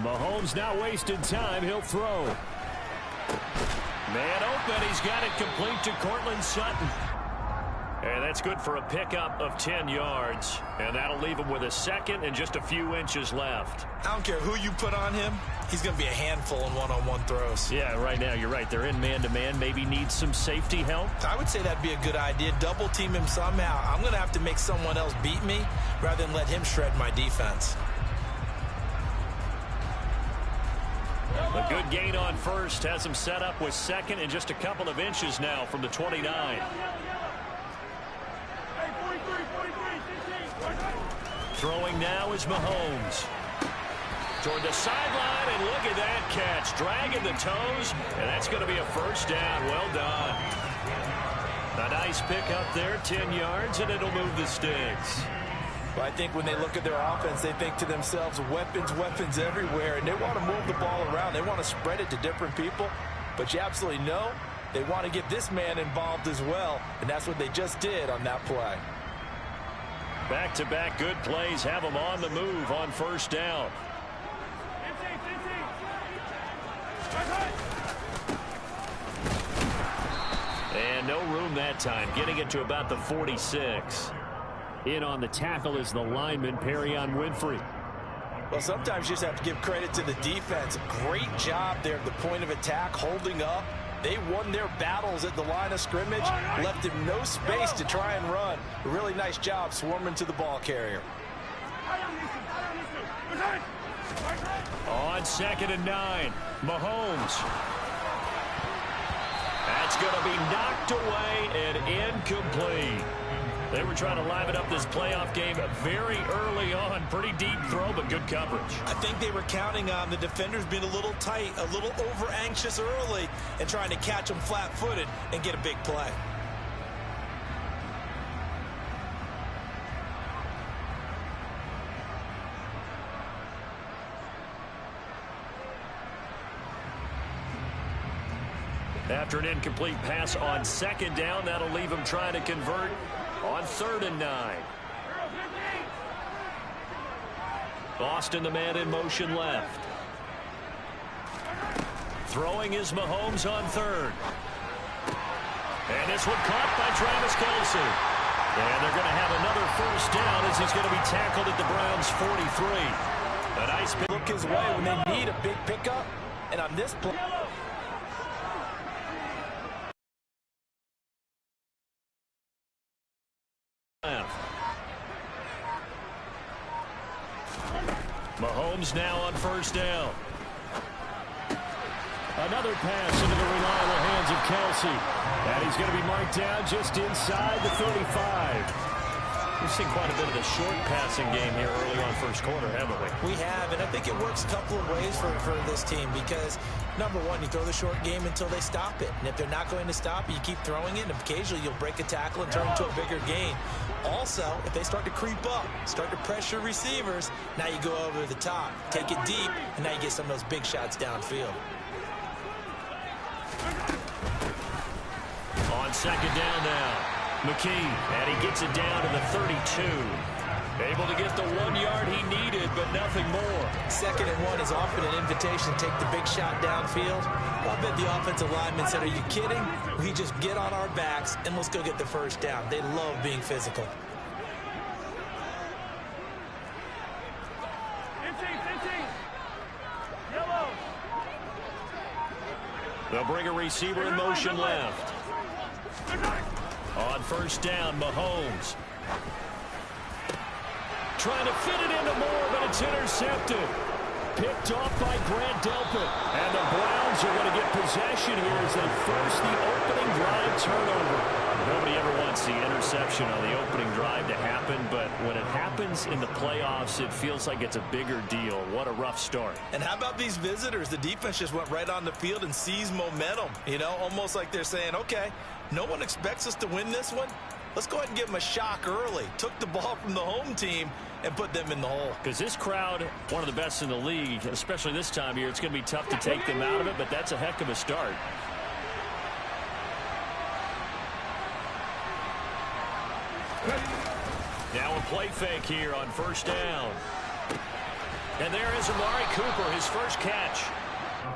Mahomes not wasting time. He'll throw. Man open. He's got it complete to Cortland Sutton. And that's good for a pickup of 10 yards. And that'll leave him with a second and just a few inches left. I don't care who you put on him. He's going to be a handful in one-on-one throws. Yeah, right now you're right. They're in man-to-man. Maybe needs some safety help. I would say that'd be a good idea. Double team him somehow. I'm going to have to make someone else beat me rather than let him shred my defense. A good gain on first. Has him set up with second and just a couple of inches now from the 29. Throwing now is Mahomes. Toward the sideline, and look at that catch. Dragging the toes, and that's going to be a first down. Well done. A nice pickup there, 10 yards, and it'll move the sticks. Well, I think when they look at their offense, they think to themselves, weapons, weapons everywhere, and they want to move the ball around. They want to spread it to different people, but you absolutely know they want to get this man involved as well, and that's what they just did on that play. Back-to-back good plays have them on the move on first down. And no room that time, getting it to about the 46. In on the tackle is the lineman, Perrion Winfrey. Well, sometimes you just have to give credit to the defense. Great job there at the point of attack, holding up. They won their battles at the line of scrimmage, left him no space to try and run. A really nice job swarming to the ball carrier. On 2nd and 9, Mahomes. That's going to be knocked away and incomplete. They were trying to liven up this playoff game very early on. Pretty deep throw, but good coverage. I think they were counting on the defenders being a little tight, a little over-anxious early, and trying to catch them flat-footed and get a big play. After an incomplete pass on 2nd down, that'll leave him trying to convert on 3rd and 9. Austin, the man in motion left. Throwing is Mahomes on 3rd. And this one caught by Travis Kelce. And they're going to have another first down as he's going to be tackled at the Browns' 43. A nice pick. Look his way when they need a big pickup. And on this play, Mahomes now on first down. Another pass into the reliable hands of Kelce. And he's going to be marked down just inside the 35. We've seen quite a bit of the short passing game here early on first quarter, haven't we? we have, and I think it works a couple of ways for this team because, number one, you throw the short game until they stop it. And if they're not going to stop it, you keep throwing it, and occasionally you'll break a tackle and turn into a bigger gain. Also, if they start to creep up, start to pressure receivers, now you go over the top, take it deep, and now you get some of those big shots downfield. On 2nd down now, McKee, and he gets it down to the 32. Able to get the 1 yard he needed, but nothing more. 2nd and 1 is often an invitation to take the big shot downfield. I bet the offensive lineman said, are you kidding? We just get on our backs and let's go get the first down. They love being physical. They'll bring a receiver in motion left. On first down, Mahomes. Trying to fit it into Moore, but it's intercepted. Picked off by Grant Delpit. And the Browns are going to get possession here as they force the opening drive turnover. Nobody ever wants the interception on the opening drive to happen, but when it happens in the playoffs, it feels like it's a bigger deal. What a rough start. And how about these visitors? The defense just went right on the field and seized momentum. You know, almost like they're saying, okay, no one expects us to win this one. Let's go ahead and give them a shock early. Took the ball from the home team and put them in the hole. Because this crowd, one of the best in the league, especially this time of year, it's going to be tough to take them out of it, but that's a heck of a start. Now a play fake here on first down. And there is Amari Cooper, his first catch.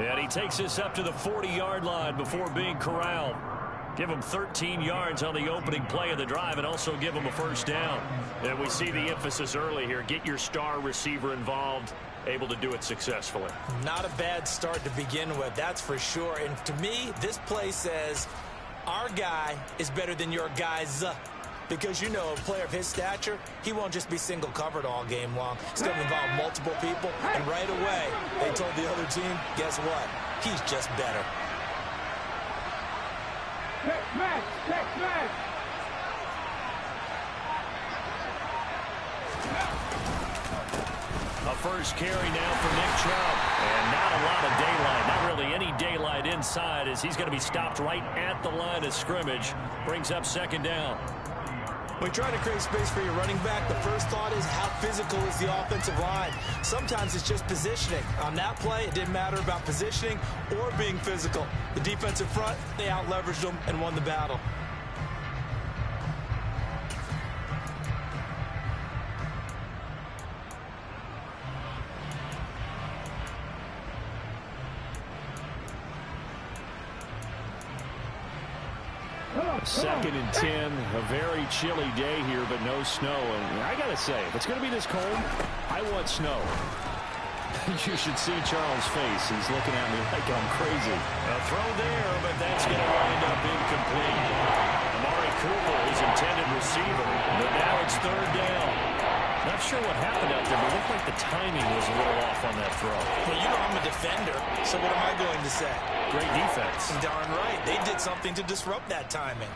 And he takes us up to the 40-yard line before being corralled. Give him 13 yards on the opening play of the drive and also give him a first down. And we see the emphasis early here. Get your star receiver involved, able to do it successfully. Not a bad start to begin with, that's for sure. And to me, this play says our guy is better than your guys. Because, you know, a player of his stature, he won't just be single covered all game long. It's going to involve multiple people. And right away, they told the other team, guess what? He's just better. A first carry now for Nick Chubb. And not a lot of daylight. Not really any daylight inside as he's going to be stopped right at the line of scrimmage. Brings up second down. When trying to create space for your running back, the first thought is how physical is the offensive line. Sometimes it's just positioning. On that play, it didn't matter about positioning or being physical. The defensive front, they out-leveraged them and won the battle. Second and 10, a very chilly day here, but no snow. And I got to say, if it's going to be this cold, I want snow. You should see Charles' face. He's looking at me like I'm crazy. A throw there, but that's going to wind up incomplete. Amari Cooper, his intended receiver, but now it's third down. Not sure what happened out there, but it looked like the timing was a little off on that throw. Well, you know I'm a defender, so what am I going to say? Great defense. Darn right. They did something to disrupt that timing.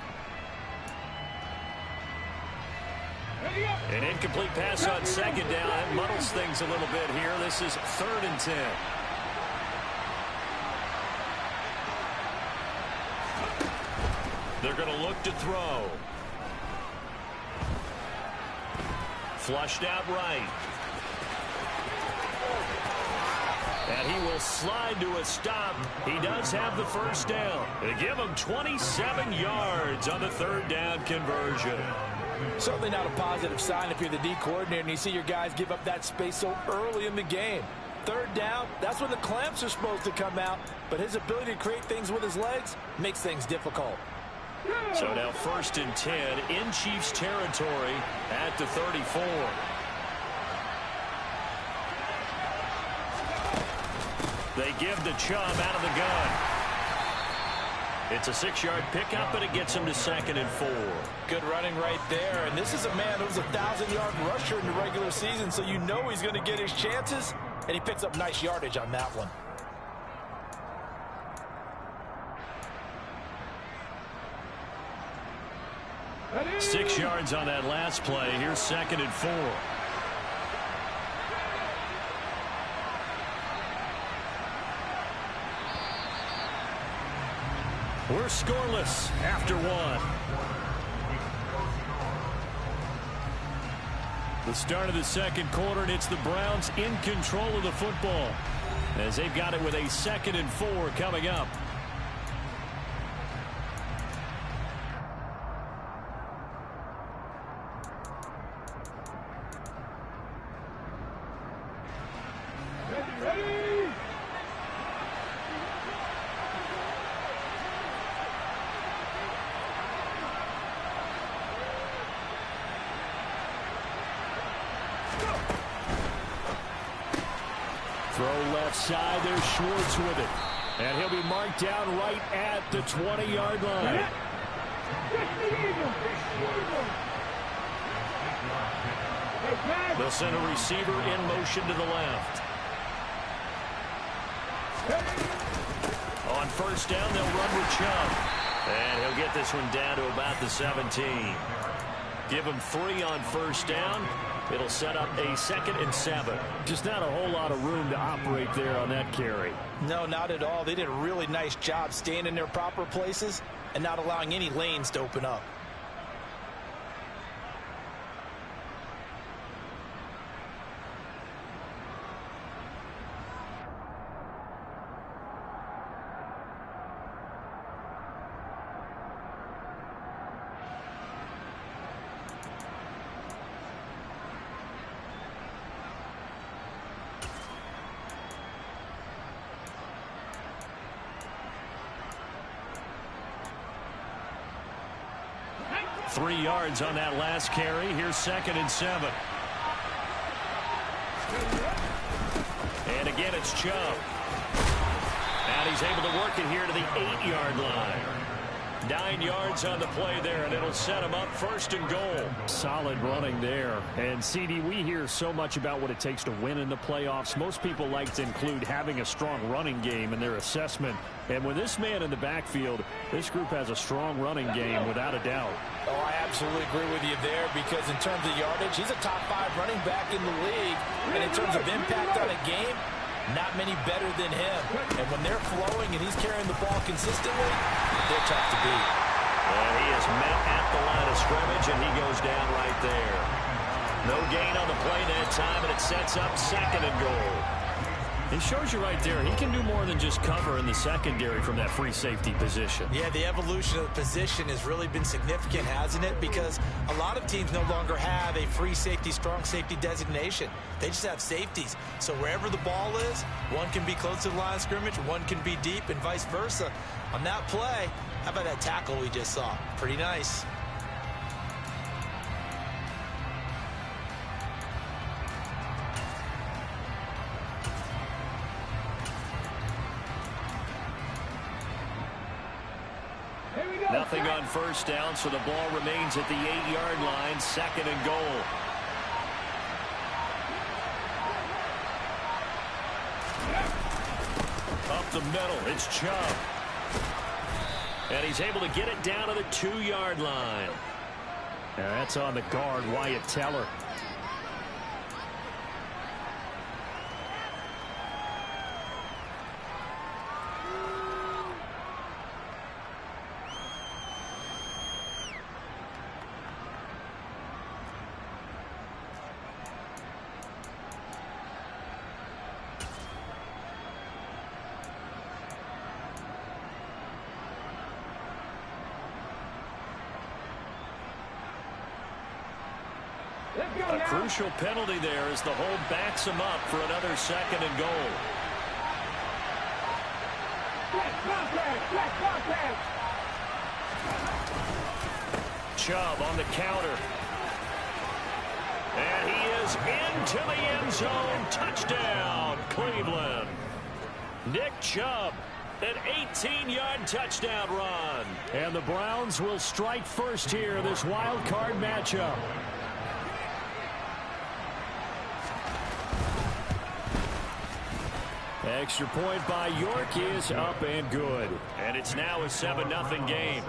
An incomplete pass on second down. That muddles things a little bit here. This is third and 10. They're going to look to throw. Flushed out right. And he will slide to a stop. He does have the first down. They give him 27 yards on the third down conversion. Certainly not a positive sign if you're the D coordinator and you see your guys give up that space so early in the game. Third down, that's when the clamps are supposed to come out. But his ability to create things with his legs makes things difficult. So now first and 10 in Chiefs territory at the 34. They give to Chubb out of the gun. It's a 6-yard pickup, and it gets him to second and 4. Good running right there. And this is a man who was a 1,000-yard rusher in the regular season, so you know he's going to get his chances, and he picks up nice yardage on that one. Six yards on that last play. Here's second and 4. We're scoreless after one. The start of the second quarter, and it's the Browns in control of the football as they've got it with a second and 4 coming up. Side, there's Schwartz with it. And he'll be marked down right at the 20-yard line. They'll send a receiver in motion to the left. On first down, they'll run with Chubb. And he'll get this one down to about the 17. Give him 3 on first down. It'll set up a second and 7. Just not a whole lot of room to operate there on that carry. No, not at all. They did a really nice job staying in their proper places and not allowing any lanes to open up. 3 yards on that last carry. Here's 2nd and 7. And again, it's Chubb. And he's able to work it here to the 8-yard line. 9 yards on the play there, and it'll set him up 1st and goal. Solid running there. And, CD, we hear so much about what it takes to win in the playoffs. Most people like to include having a strong running game in their assessment. And with this man in the backfield, this group has a strong running game without a doubt. Oh, I absolutely agree with you there, because in terms of yardage, he's a top 5 running back in the league. And in terms of impact on a game, not many better than him. And when they're flowing and he's carrying the ball consistently, they're tough to beat. And he is met at the line of scrimmage, and he goes down right there. No gain on the play that time, and it sets up 2nd and goal. It shows you right there, he can do more than just cover in the secondary from that free safety position. Yeah, the evolution of the position has really been significant, hasn't it? Because a lot of teams no longer have a free safety, strong safety designation. They just have safeties. So wherever the ball is, one can be close to the line of scrimmage, one can be deep, and vice versa. On that play, how about that tackle we just saw? Pretty nice. Nothing on 1st down, so the ball remains at the 8-yard line, 2nd and goal. Up the middle, it's Chubb. And he's able to get it down to the 2-yard line. And that's on the guard, Wyatt Teller. A crucial penalty there as the hold backs him up for another 2nd and goal. Chubb on the counter. And he is into the end zone. Touchdown, Cleveland. Nick Chubb, an 18-yard touchdown run. And the Browns will strike first here in this wild card matchup. Extra point by York is up and good. And it's now a 7-0 game.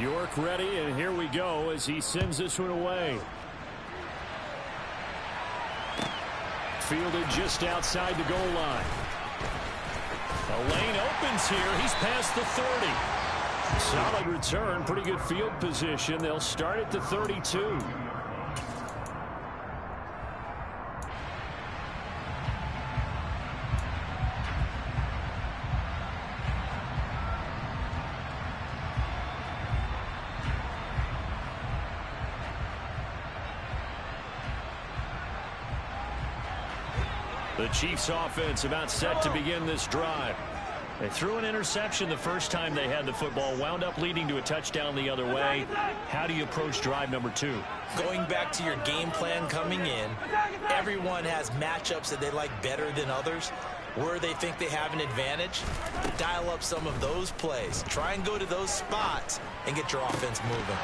York ready, and here we go as he sends this one away. Fielded just outside the goal line. The lane opens here. He's past the 30. Solid return, pretty good field position. They'll start at the 32. The Chiefs offense about set to begin this drive. They threw an interception the first time they had the football, wound up leading to a touchdown the other way. How do you approach drive number 2? Going back to your game plan coming in, everyone has matchups that they like better than others. Where they think they have an advantage, dial up some of those plays. Try and go to those spots and get your offense moving.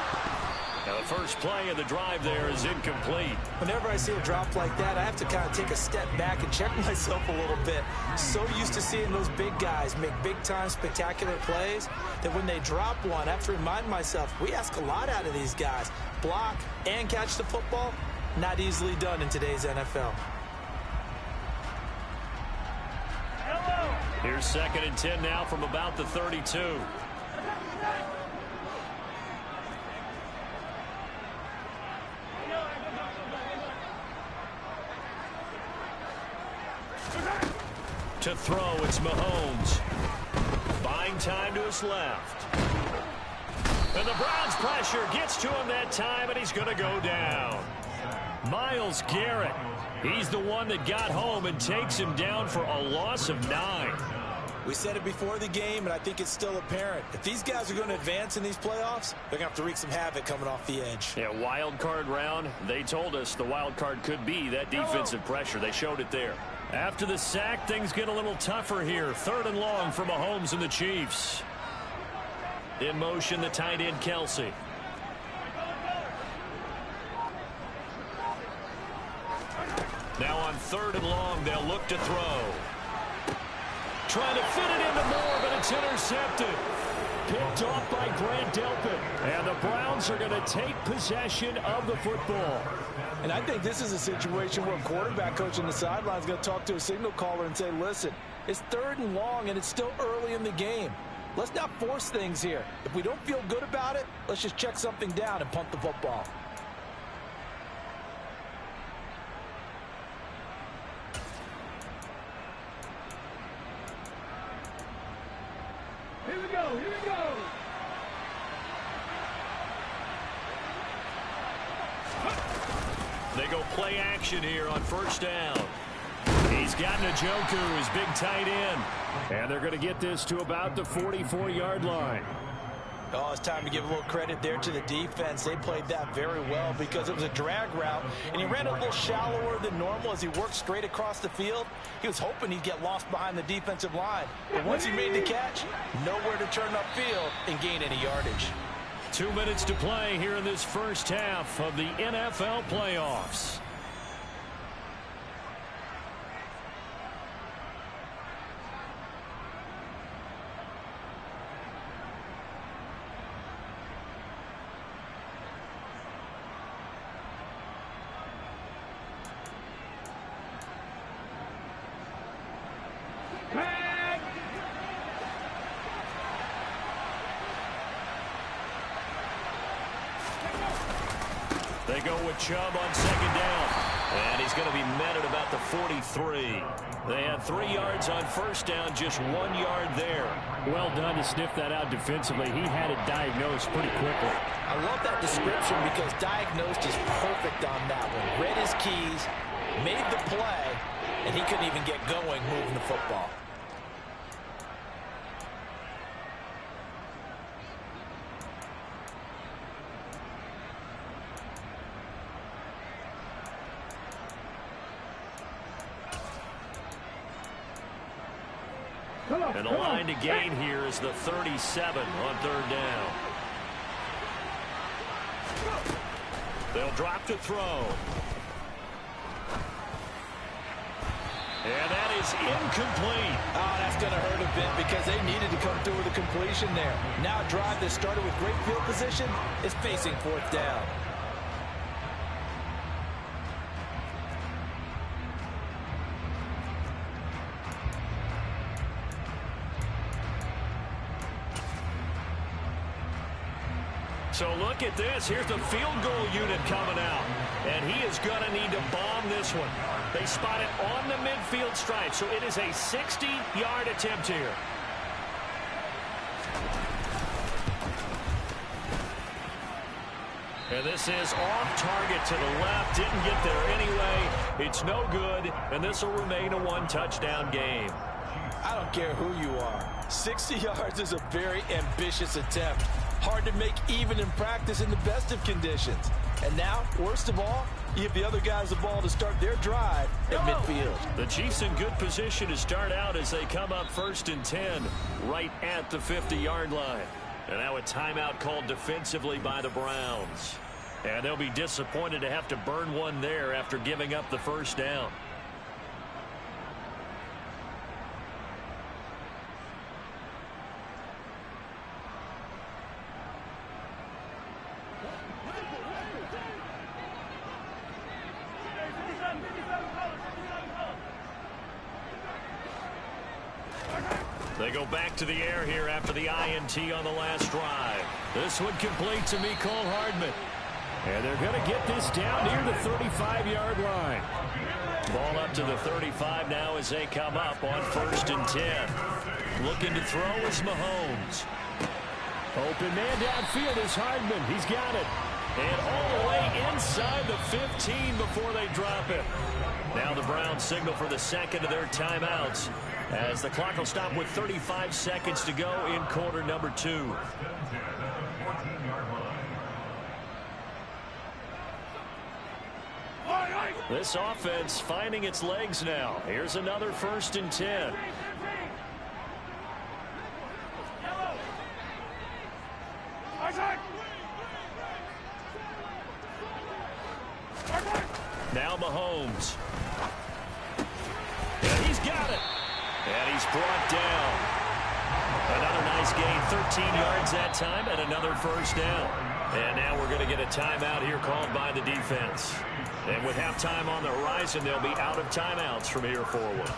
Now the first play of the drive there is incomplete. Whenever I see a drop like that, I have to kind of take a step back and check myself a little bit. So used to seeing those big guys make big-time spectacular plays that when they drop one, I have to remind myself, we ask a lot out of these guys. Block and catch the football, not easily done in today's NFL. Here's 2nd and 10 now from about the 32. To throw, it's Mahomes. Buying time to his left. And the Browns' pressure gets to him that time, and he's going to go down. Myles Garrett. He's the one that got home and takes him down for a loss of 9. We said it before the game, and I think it's still apparent. If these guys are going to advance in these playoffs, they're going to have to wreak some havoc coming off the edge. Yeah, wild card round. They told us the wild card could be that defensive pressure. They showed it there. After the sack, things get a little tougher here. 3rd and long for Mahomes and the Chiefs. In motion, the tight end, Kelsey. Now on 3rd and long, they'll look to throw. Trying to fit it into Moore, but it's intercepted. Picked off by Grant Delpit. And the Browns are going to take possession of the football. And I think this is a situation where a quarterback coach on the sideline is going to talk to a signal caller and say, listen, it's 3rd and long, and it's still early in the game. Let's not force things here. If we don't feel good about it, let's just check something down and punt the football. Here we go, here we go. They go play action here on 1st down. He's got Njoku, his big tight end. And they're going to get this to about the 44-yard line. Oh, it's time to give a little credit there to the defense. They played that very well because it was a drag route, and he ran a little shallower than normal as he worked straight across the field. He was hoping he'd get lost behind the defensive line. But once he made the catch, nowhere to turn upfield and gain any yardage. 2 minutes to play here in this first half of the NFL playoffs. They go with Chubb on 2nd down. And he's going to be met at about the 43. They had 3 yards on 1st down, just 1 yard there. Well done to sniff that out defensively. He had it diagnosed pretty quickly. I love that description because diagnosed is perfect on that one. Read his keys, made the play, and he couldn't even get going moving the football. And the line to gain here is the 37 on 3rd down. They'll drop to throw. And that is incomplete. Oh, that's going to hurt a bit because they needed to come through with a completion there. Now a drive that started with great field position is facing 4th down. So look at this. Here's the field goal unit coming out. And he is going to need to bomb this one. They spot it on the midfield stripe. So it is a 60-yard attempt here. And this is off target to the left. Didn't get there anyway. It's no good. And this will remain a 1-touchdown game. I don't care who you are. 60 yards is a very ambitious attempt. Hard to make even in practice in the best of conditions. And now, worst of all, you give the other guys the ball to start their drive at midfield. The Chiefs in good position to start out as they come up 1st and 10 right at the 50-yard line. And now a timeout called defensively by the Browns. And they'll be disappointed to have to burn one there after giving up the 1st down. They go back to the air here after the INT on the last drive. This one complete to Mecole Hardman. And they're going to get this down near the 35-yard line. Ball up to the 35 now as they come up on 1st and 10. Looking to throw is Mahomes. Open man downfield is Hardman. He's got it. And all the way inside the 15 before they drop it. Now the Browns signal for the second of their timeouts as the clock will stop with 35 seconds to go in quarter number 2. This offense finding its legs now. Here's another 1st and 10. Now Mahomes. And he's got it. And he's brought down. Another nice gain, 13 yards that time, and another 1st down. And now we're going to get a timeout here called by the defense. And with halftime on the horizon, they'll be out of timeouts from here forward.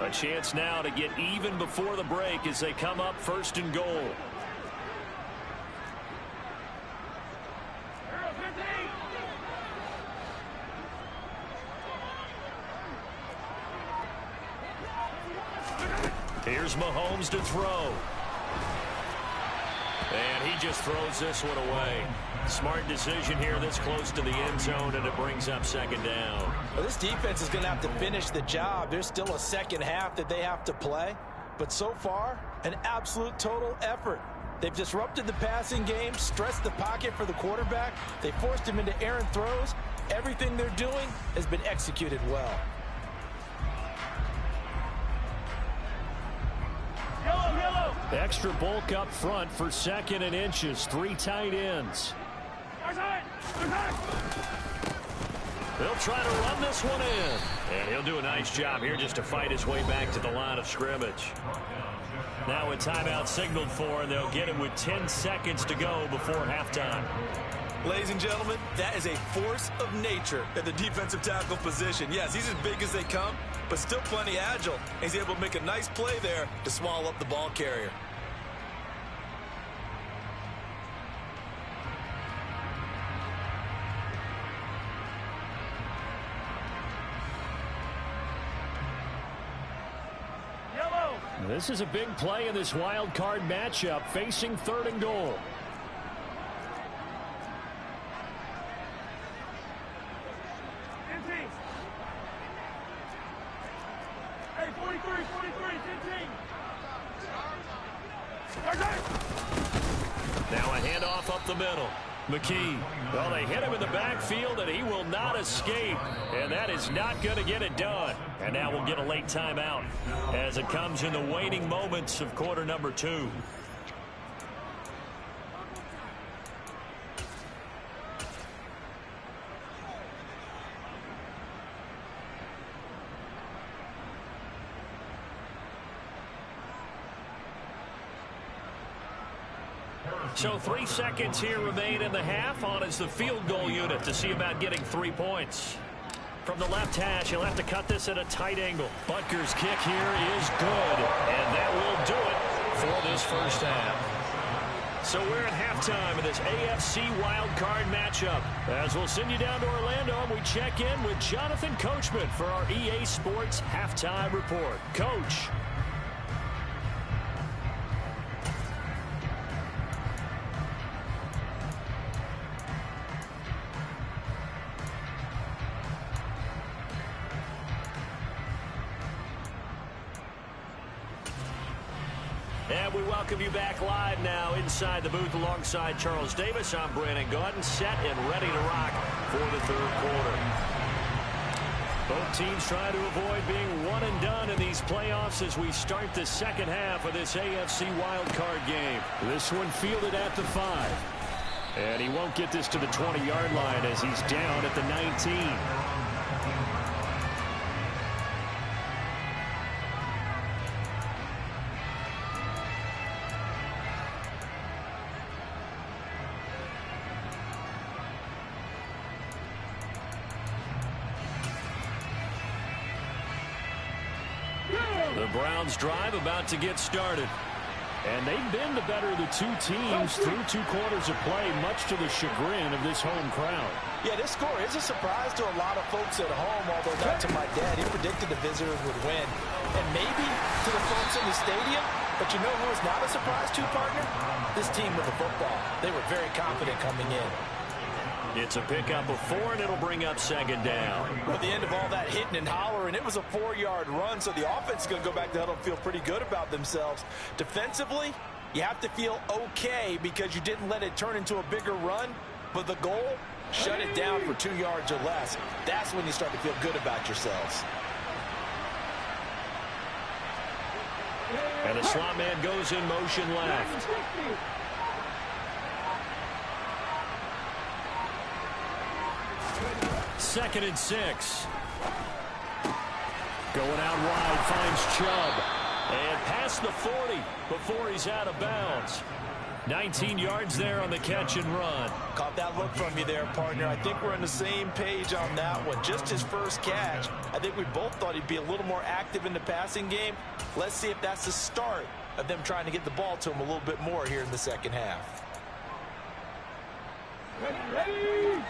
A chance now to get even before the break as they come up 1st and goal. Here's Mahomes to throw. And he just throws this one away. Smart decision here this close to the end zone, and it brings up 2nd down. Well, this defense is going to have to finish the job. There's still a second half that they have to play. But so far, an absolute total effort. They've disrupted the passing game, stressed the pocket for the quarterback. They forced him into errant throws. Everything they're doing has been executed well. Extra bulk up front for 2nd and inches. 3 tight ends. They'll try to run this one in. And he'll do a nice job here just to fight his way back to the line of scrimmage. Now a timeout signaled for, and they'll get it with 10 seconds to go before halftime. Ladies and gentlemen, that is a force of nature at the defensive tackle position. Yes, he's as big as they come, but still plenty agile. He's able to make a nice play there to swallow up the ball carrier. This is a big play in this wild card matchup, facing 3rd and goal. Now a handoff up the middle. McKee. Well, they hit him in the backfield, and he will not escape. And that is not going to get it done. And now we'll get a late timeout as it comes in the waning moments of quarter number 2. So 3 seconds here remain in the half. On is the field goal unit to see about getting 3 points. From the left hash, he'll have to cut this at a tight angle. Butker's kick here is good, and that will do it for this 1st half. So we're at halftime of this AFC wildcard matchup. As we'll send you down to Orlando, and we check in with Jonathan Coachman for our EA Sports Halftime Report. Coach. And we welcome you back live now inside the booth alongside Charles Davis. I'm Brandon Gaudin, set and ready to rock for the 3rd quarter. Both teams trying to avoid being one and done in these playoffs as we start the 2nd half of this AFC wildcard game. This one fielded at the 5. And he won't get this to the 20-yard line as he's down at the 19. The Browns drive about to get started. And they've been the better of the two teams through 2 quarters of play, much to the chagrin of this home crowd. Yeah, this score is a surprise to a lot of folks at home, although not to my dad. He predicted the visitors would win. And maybe to the folks in the stadium, but you know who is not a surprise to, partner? This team with the football. They were very confident coming in. It's a pickup of 4, and it'll bring up 2nd down. At the end of all that hitting and hollering, it was a 4-yard run, so the offense is going to go back to the huddle and feel pretty good about themselves. Defensively, you have to feel okay because you didn't let it turn into a bigger run, but the goal, shut it down for 2 yards or less. That's when you start to feel good about yourselves. And the slot man goes in motion left. Second and 6. Going out wide, finds Chubb. And past the 40 before he's out of bounds. 19 yards there on the catch and run. Caught that look from you there, partner. I think we're on the same page on that one. Just his first catch. I think we both thought he'd be a little more active in the passing game. Let's see if that's the start of them trying to get the ball to him a little bit more here in the second half. Ready.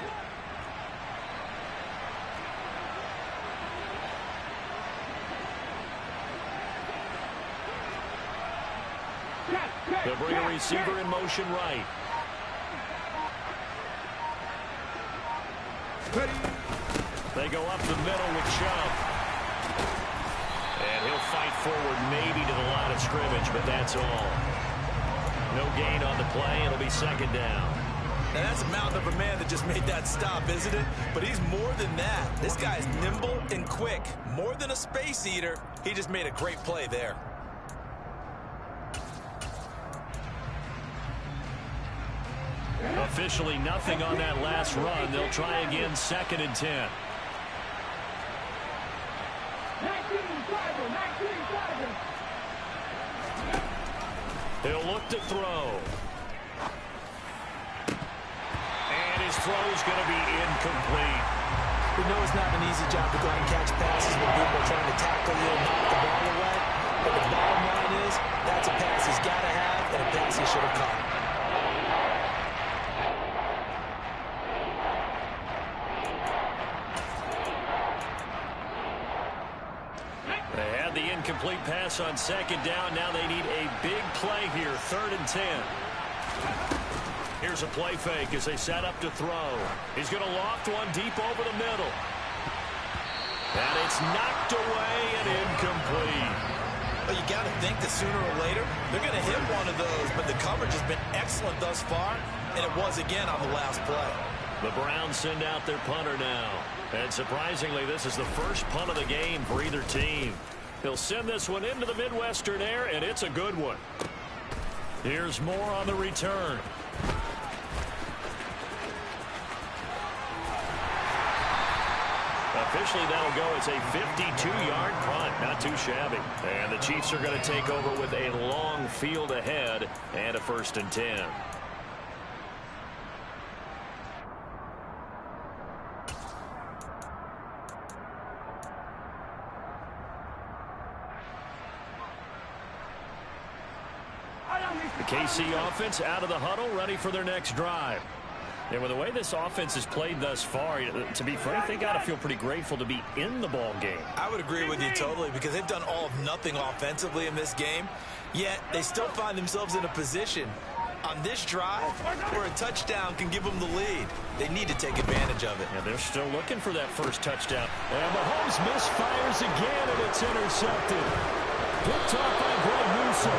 They'll bring a receiver in motion right. They go up the middle with Chubb. And he'll fight forward maybe to the line of scrimmage, but that's all. No gain on the play. It'll be 2nd down. Now that's a mountain of a man that just made that stop, isn't it? But he's more than that. This guy's nimble and quick. More than a space eater. He just made a great play there. Officially nothing on that last run. They'll try again, 2nd and 10. He'll look to throw. And his throw's going to be incomplete. We know it's not an easy job to go out and catch passes when people are trying to tackle you and knock the ball away. But the bottom line is, that's a pass he's got to have and a pass he should have caught. Incomplete pass on 2nd down. Now they need a big play here. 3rd and 10. Here's a play fake as they set up to throw. He's going to loft one deep over the middle. And it's knocked away and incomplete. Well, you got to think that sooner or later they're going to hit one of those, but the coverage has been excellent thus far, and it was again on the last play. The Browns send out their punter now. And surprisingly, this is the first punt of the game for either team. He'll send this one into the Midwestern air, and it's a good one. Here's more on the return. Officially, that'll go as a 52-yard punt. Not too shabby. And the Chiefs are going to take over with a long field ahead and a 1st and 10. The KC offense out of the huddle, ready for their next drive. And with the way this offense has played thus far, to be frank, they got to feel pretty grateful to be in the ball game. I would agree with you totally because they've done all of nothing offensively in this game, yet they still find themselves in a position on this drive where a touchdown can give them the lead. They need to take advantage of it. And they're still looking for that first touchdown. And Mahomes misfires again, and it's intercepted. Picked off by Greg Newsome.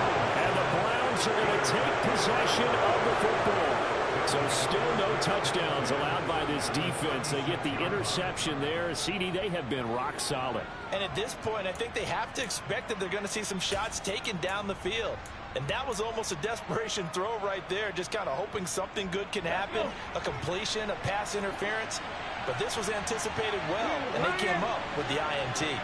And the Browns are going to take possession of the football. So still no touchdowns allowed by this defense. They get the interception there. CD, they have been rock solid. And at this point, I think they have to expect that they're going to see some shots taken down the field. And that was almost a desperation throw right there, just kind of hoping something good can happen, a completion, a pass interference. But this was anticipated well, and they came up with the INT.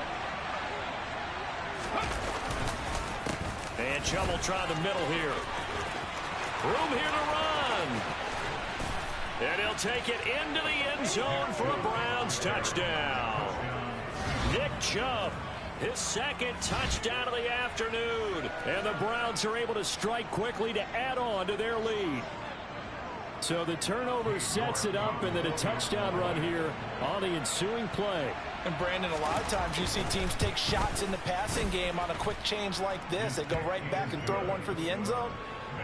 And Chubb will try the middle here. Room here to run. And he'll take it into the end zone for a Browns touchdown. Nick Chubb His second touchdown of the afternoon. And the Browns are able to strike quickly to add on to their lead. So the turnover sets it up, and then a touchdown run here on the ensuing play. And Brandon, a lot of times you see teams take shots in the passing game on a quick change like this. They go right back and throw one for the end zone.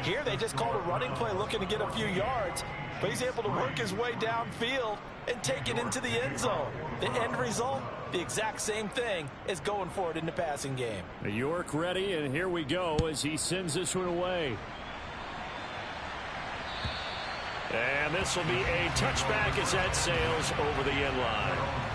Here they just called a running play looking to get a few yards, but he's able to work his way downfield and take it into the end zone. The end result, the exact same thing as going for it in the passing game. York ready, and here we go as he sends this one away. And this will be a touchback as that sails over the end line.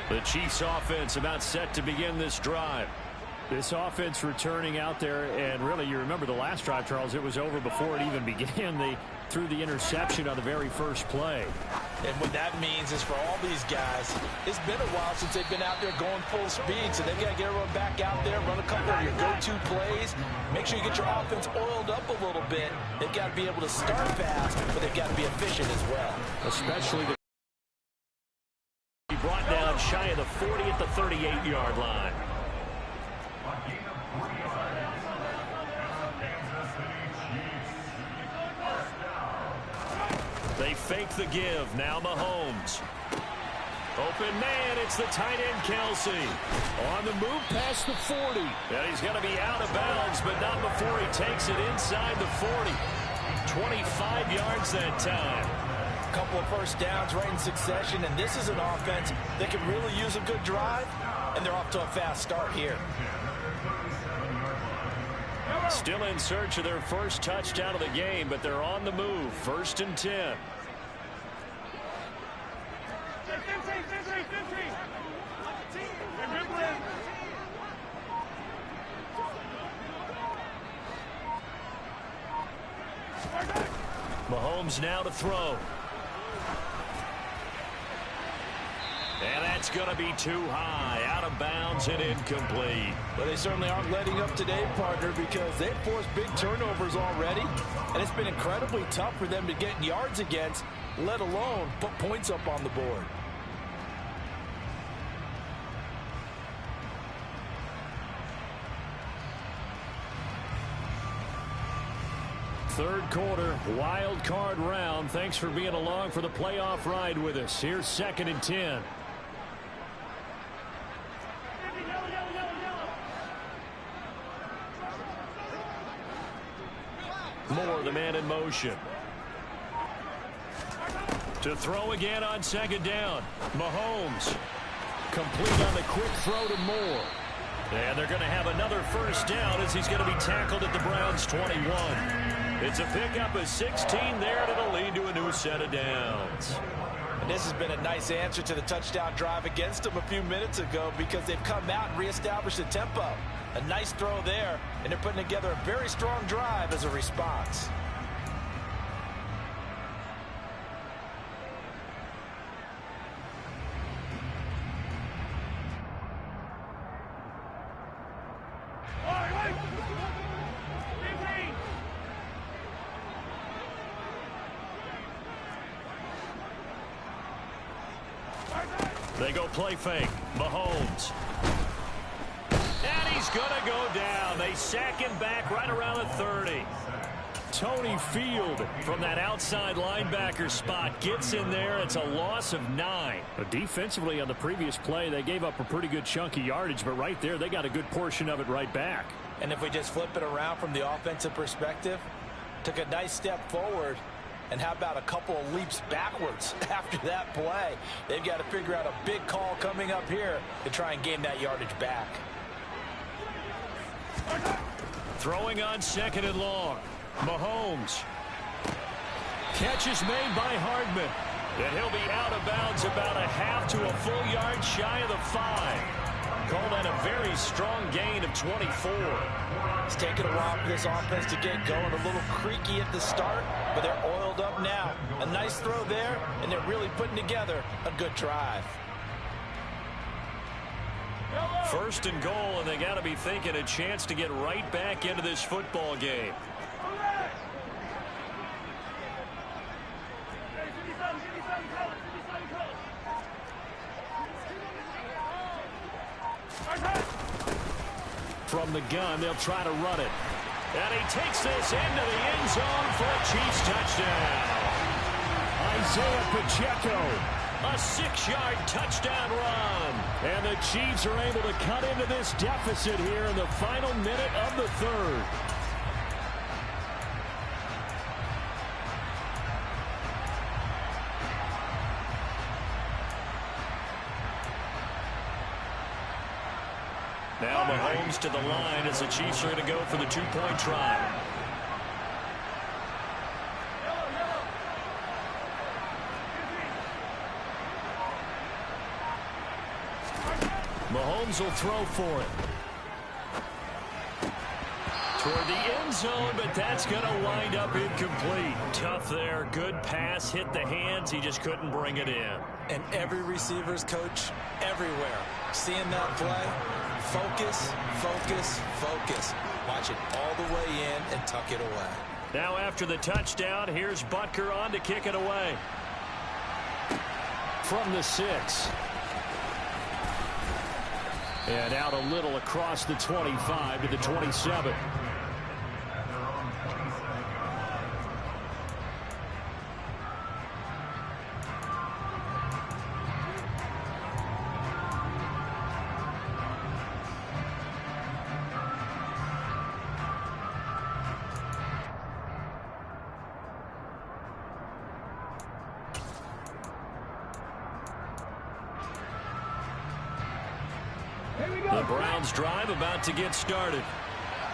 The Chiefs offense about set to begin this drive. This offense returning out there, and really you remember the last drive, Charles, it was over before it even began. They threw the interception on the very first play. And what that means is for all these guys, it's been a while since they've been out there going full speed, so they've got to get everyone back out there, run a couple of your go-to plays, make sure you get your offense oiled up a little bit. They've got to be able to start fast, but they've got to be efficient as well. Especially the brought down shy of the 40 at the 38-yard line. They fake the give. Now Mahomes. Open man, it's the tight end Kelsey. On the move past the 40. And he's going to be out of bounds, but not before he takes it inside the 40. 25 yards that time. Couple of first downs right in succession, and this is an offense that can really use a good drive, and they're off to a fast start here. Still in search of their first touchdown of the game, but they're on the move. 1st and 10. Mahomes now to throw. And that's going to be too high, out of bounds and incomplete. Well, they certainly aren't letting up today, partner, because they've forced big turnovers already, and it's been incredibly tough for them to get yards against, let alone put points up on the board. Third quarter, wild card round. Thanks for being along for the playoff ride with us. Here's 2nd and 10. Moore, the man in motion. To throw again on 2nd down. Mahomes. Complete on the quick throw to Moore. And they're going to have another first down as he's going to be tackled at the Browns' 21. It's a pickup of 16 there, and it'll lead to a new set of downs. And this has been a nice answer to the touchdown drive against them a few minutes ago, because they've come out and reestablished the tempo. A nice throw there, and they're putting together a very strong drive as a response. They go play fake. Mahomes. And he's going to go down. They sack him back right around the 30. Tony Field from that outside linebacker spot gets in there. It's a loss of 9. But defensively on the previous play, they gave up a pretty good chunk of yardage, but right there they got a good portion of it right back. And if we just flip it around from the offensive perspective, took a nice step forward, and how about a couple of leaps backwards after that play? They've got to figure out a big call coming up here to try and gain that yardage back. Throwing on 2nd and long. Mahomes. Catch is made by Hardman. And he'll be out of bounds about a half to a full yard shy of the 5. Call that a very strong gain of 24. It's taken a while for this offense to get going. A little creaky at the start, but they're oiled up now. A nice throw there, and they're really putting together a good drive. First and goal, and they got to be thinking a chance to get right back into this football game. From the gun, they'll try to run it. And he takes this into the end zone for a Chiefs touchdown. Isaiah Pacheco, a 6-yard touchdown run. And the Chiefs are able to cut into this deficit here in the final minute of the third. Now Mahomes to the line as the Chiefs are going to go for the two-point try. Mahomes will throw for it. Toward the end zone, but that's going to wind up incomplete. Tough there. Good pass. Hit the hands. He just couldn't bring it in. And every receiver's coach everywhere. Seeing that play, focus, focus, focus. Watch it all the way in and tuck it away. Now after the touchdown, here's Butker on to kick it away. From the 6. And out a little across the 25 to the 27. The Browns drive about to get started.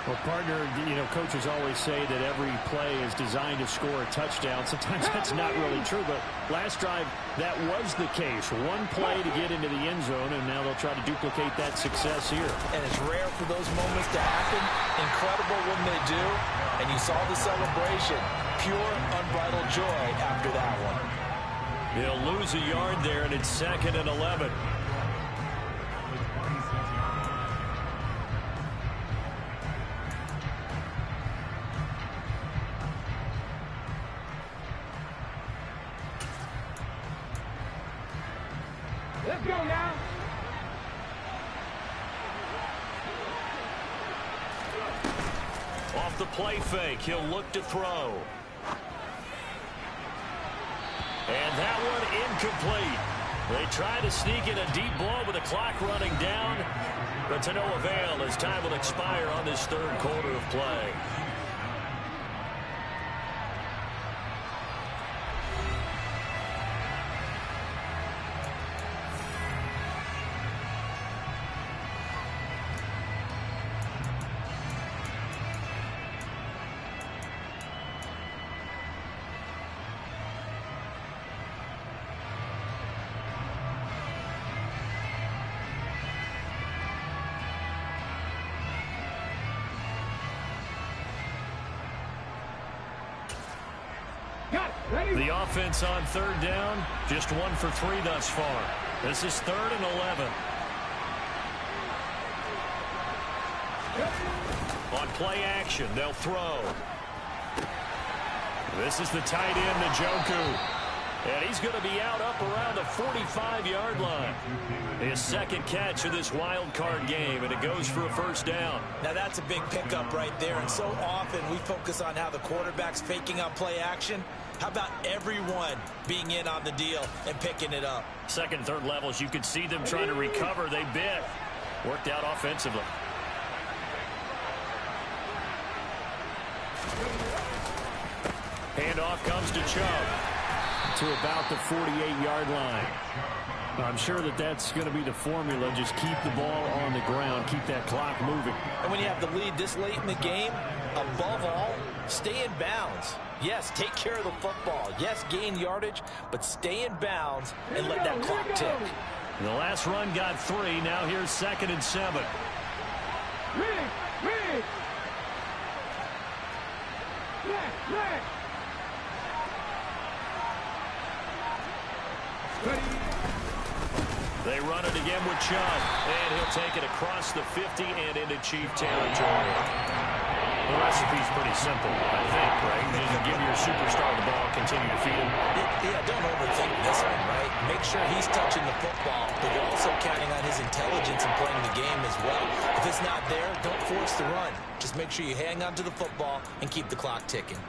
Well, partner, you know, coaches always say that every play is designed to score a touchdown. Sometimes that's not really true, but last drive, that was the case. One play to get into the end zone, and now they'll try to duplicate that success here. And it's rare for those moments to happen. Incredible when they do. And you saw the celebration. Pure, unbridled joy after that one. They'll lose a yard there, and it's 2nd and 11. Let's go now. Off the play fake, he'll look to throw. And that one incomplete. They try to sneak in a deep ball with the clock running down, but to no avail as time will expire on this third quarter of play. The offense on third down, just 1 for 3 thus far. This is 3rd and 11. On play action, they'll throw. This is the tight end, Njoku. And he's going to be out up around the 45-yard line. His second catch of this wild card game, and it goes for a first down. Now that's a big pickup right there, and so often we focus on how the quarterback's faking on play action. How about everyone being in on the deal and picking it up? Second, third levels, you could see them trying to recover. They bit. Worked out offensively. Handoff comes to Chubb. To about the 48-yard line. I'm sure that that's going to be the formula. Just keep the ball on the ground. Keep that clock moving. And when you have the lead this late in the game, above all, stay in bounds. Yes, take care of the football. Yes, gain yardage, but stay in bounds and let that clock tick. The last run got 3. Now here's 2nd and 7. Ready. They run it again with Chubb, and he'll take it across the 50 and into Chief territory. The recipe's pretty simple, I think, right? Just give your superstar the ball, continue to feed him. Yeah, don't overthink this one, right? Make sure he's touching the football, but you're also counting on his intelligence in playing the game as well. If it's not there, don't force the run. Just make sure you hang on to the football and keep the clock ticking.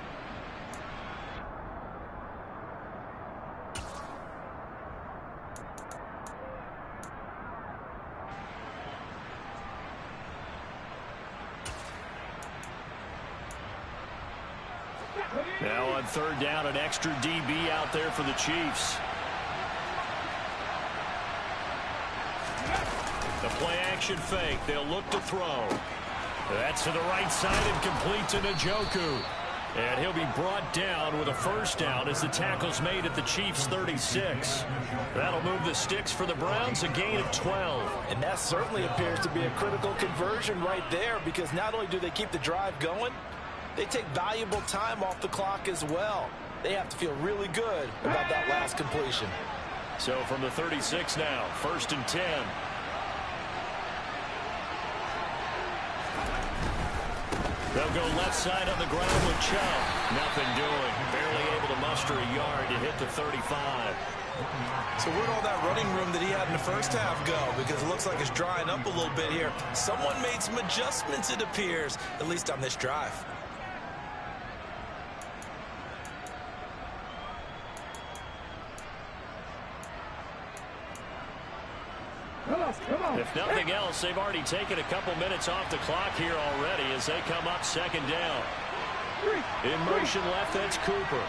Now on 3rd down, an extra DB out there for the Chiefs. The play action fake. They'll look to throw. That's to the right side and complete to Njoku. And he'll be brought down with a 1st down as the tackle's made at the Chiefs' 36. That'll move the sticks for the Browns, a gain of 12. And that certainly appears to be a critical conversion right there, because not only do they keep the drive going, they take valuable time off the clock as well. They have to feel really good about that last completion. So from the 36 now, 1st and 10. They'll go left side on the ground with Chubb. Nothing doing. Barely able to muster a yard to hit the 35. So where'd all that running room that he had in the first half go? Because it looks like it's drying up a little bit here. Someone made some adjustments, it appears, at least on this drive. If nothing else, they've already taken a couple minutes off the clock here already as they come up 2nd down. In motion left, that's Cooper.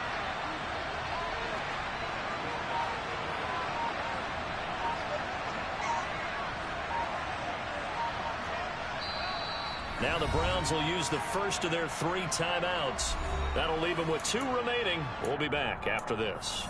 Now the Browns will use the first of their 3 timeouts. That'll leave them with 2 remaining. We'll be back after this.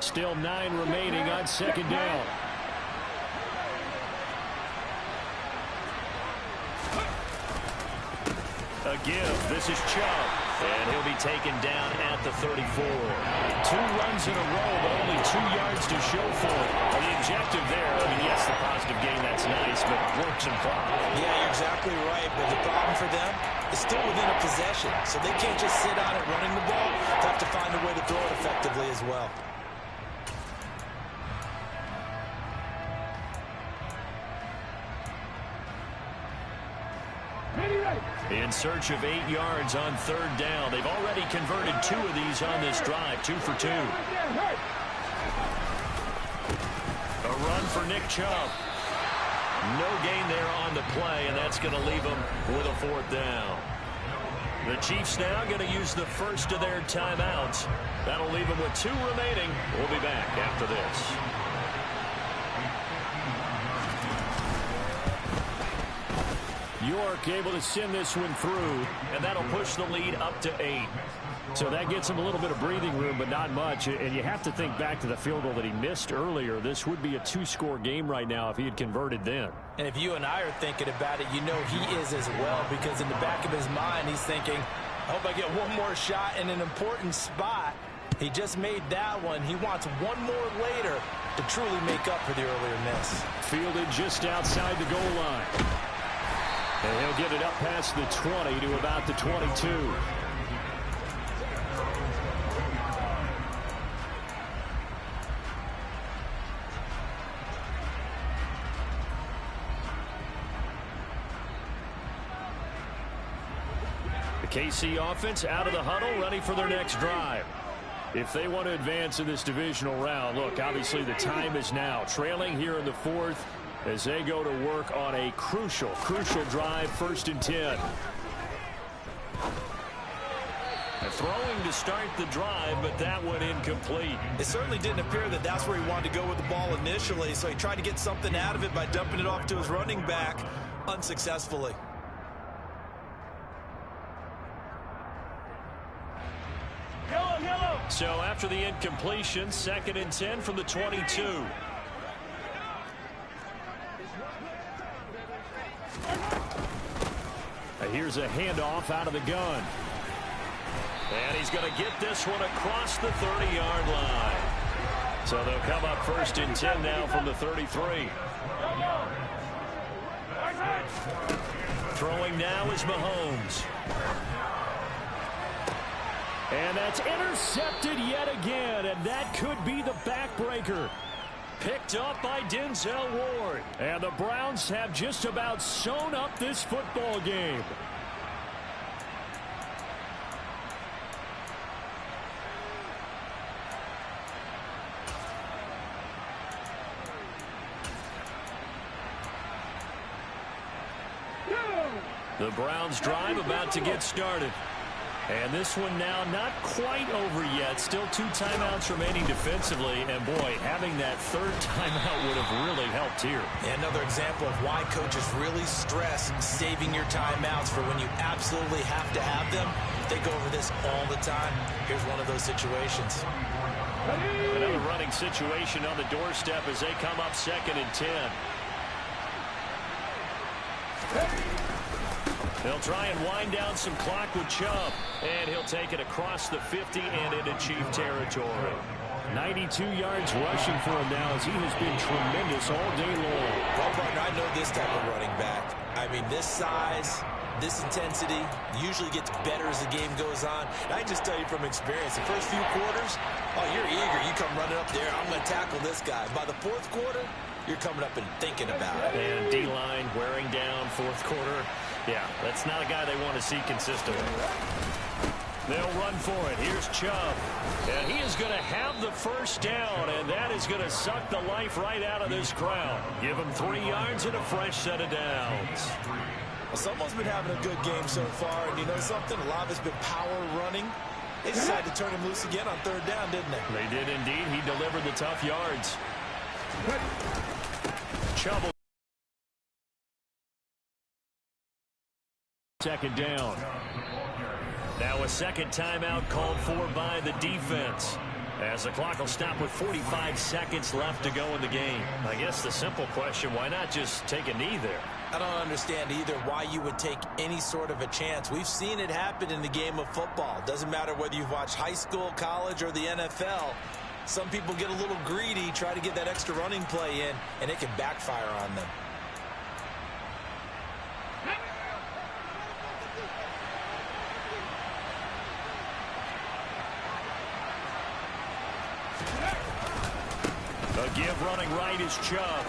Still 9 remaining on 2nd down. A give. This is Chubb. And he'll be taken down at the 34. 2 runs in a row, but only 2 yards to show for it. The objective there, I mean, yes, the positive gain, that's nice, but works and clock. Yeah, you're exactly right, but the problem for them is still within a possession, so they can't just sit on it running the ball. They have to find a way to throw it effectively as well. In search of 8 yards on 3rd down. They've already converted 2 of these on this drive, 2 for 2. A run for Nick Chubb. No gain there on the play, and that's going to leave them with a 4th down. The Chiefs now going to use the first of their timeouts. That'll leave them with 2 remaining. We'll be back after this. York able to send this one through, and that'll push the lead up to 8. So that gets him a little bit of breathing room, but not much. And you have to think back to the field goal that he missed earlier. This would be a 2-score game right now if he had converted then. And if you and I are thinking about it, you know he is as well, because in the back of his mind, he's thinking, I hope I get one more shot in an important spot. He just made that one. He wants one more later to truly make up for the earlier miss. Fielded just outside the goal line. And he'll get it up past the 20 to about the 22. The KC offense out of the huddle, ready for their next drive. If they want to advance in this divisional round, look, obviously the time is now. Trailing here in the 4th. As they go to work on a crucial drive, 1st and 10. Throwing to start the drive, but that went incomplete. It certainly didn't appear that that's where he wanted to go with the ball initially, so he tried to get something out of it by dumping it off to his running back unsuccessfully. So after the incompletion, 2nd and 10 from the 22. Here's a handoff out of the gun. And he's going to get this one across the 30-yard line. So they'll come up 1st and 10 now from the 33. Throwing now is Mahomes. And that's intercepted yet again, and that could be the backbreaker. Picked up by Denzel Ward. And the Browns have just about sewn up this football game. The Browns drive about to get started. And this one now not quite over yet. Still 2 timeouts remaining defensively. And, boy, having that 3rd timeout would have really helped here. And another example of why coaches really stress saving your timeouts for when you absolutely have to have them. They go over this all the time. Here's one of those situations. Another running situation on the doorstep as they come up 2nd and 10. They'll try and wind down some clock with Chubb. And he'll take it across the 50 and into Chief territory. 92 yards rushing for him now as he has been tremendous all day long. Well, partner, I know this type of running back. I mean, this size, this intensity usually gets better as the game goes on. And I can just tell you from experience, the first few quarters, oh, you're eager. You come running up there, I'm going to tackle this guy. By the 4th quarter, you're coming up and thinking about it. And D-line wearing down 4th quarter. Yeah, that's not a guy they want to see consistently. They'll run for it. Here's Chubb. And he is going to have the 1st down, and that is going to suck the life right out of this crowd. Give him 3 yards and a fresh set of downs. Well, someone's been having a good game so far, and you know something? A lot of it's been power running. They decided to turn him loose again on 3rd down, didn't they? They did indeed. He delivered the tough yards. Chubb. 2nd down. Now a 2nd timeout called for by the defense. As the clock will stop with 45 seconds left to go in the game. I guess the simple question, why not just take a knee there? I don't understand either why you would take any sort of a chance. We've seen it happen in the game of football. Doesn't matter whether you've watched high school, college, or the NFL. Some people get a little greedy, try to get that extra running play in, and it can backfire on them. A give running right is Chubb.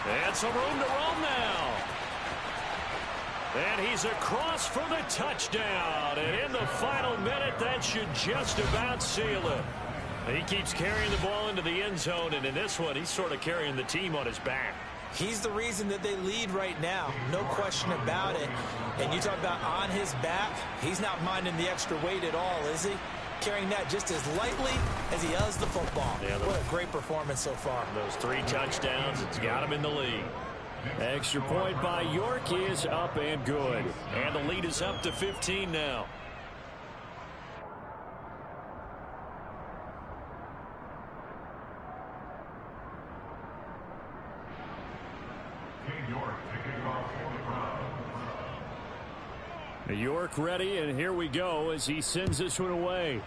And some room to roam now. And he's across for the touchdown. And in the final minute, that should just about seal it. He keeps carrying the ball into the end zone, and in this one, he's sort of carrying the team on his back. He's the reason that they lead right now. No question about it. And you talk about on his back, he's not minding the extra weight at all, is he? Carrying that just as lightly as he does the football. Yeah, what a great performance so far. Those 3 touchdowns, it's got him in the lead. Extra point by York is up and good. And the lead is up to 15 now. York ready, and here we go as he sends this one away.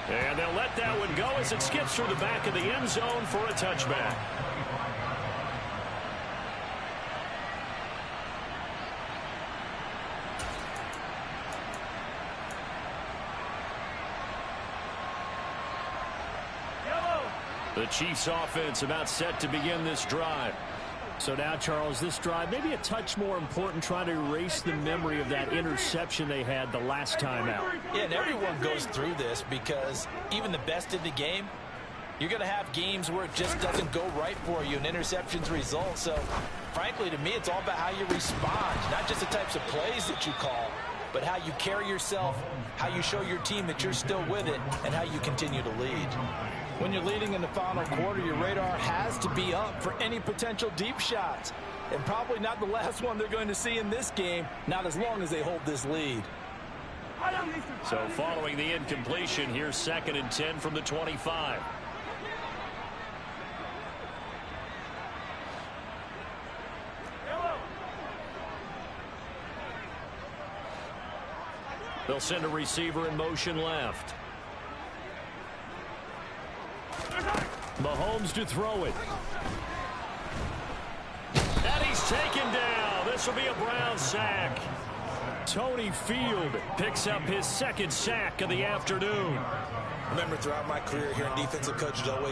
And they'll let that one go as it skips through the back of the end zone for a touchback. The Chiefs offense about set to begin this drive. So now, Charles, this drive maybe a touch more important, trying to erase the memory of that interception they had the last time out. Yeah, and everyone goes through this because even the best in the game, you're going to have games where it just doesn't go right for you and interceptions result. So frankly, to me, it's all about how you respond, not just the types of plays that you call, but how you carry yourself, how you show your team that you're still with it, and how you continue to lead. When you're leading in the final quarter, your radar has to be up for any potential deep shots. And probably not the last one they're going to see in this game, not as long as they hold this lead. So following the incompletion, here's 2nd and 10 from the 25. They'll send a receiver in motion left. Mahomes to throw it. And he's taken down. This will be a Brown sack. Tony Field picks up his 2nd sack of the afternoon. Remember, throughout my career here in defensive coaches, always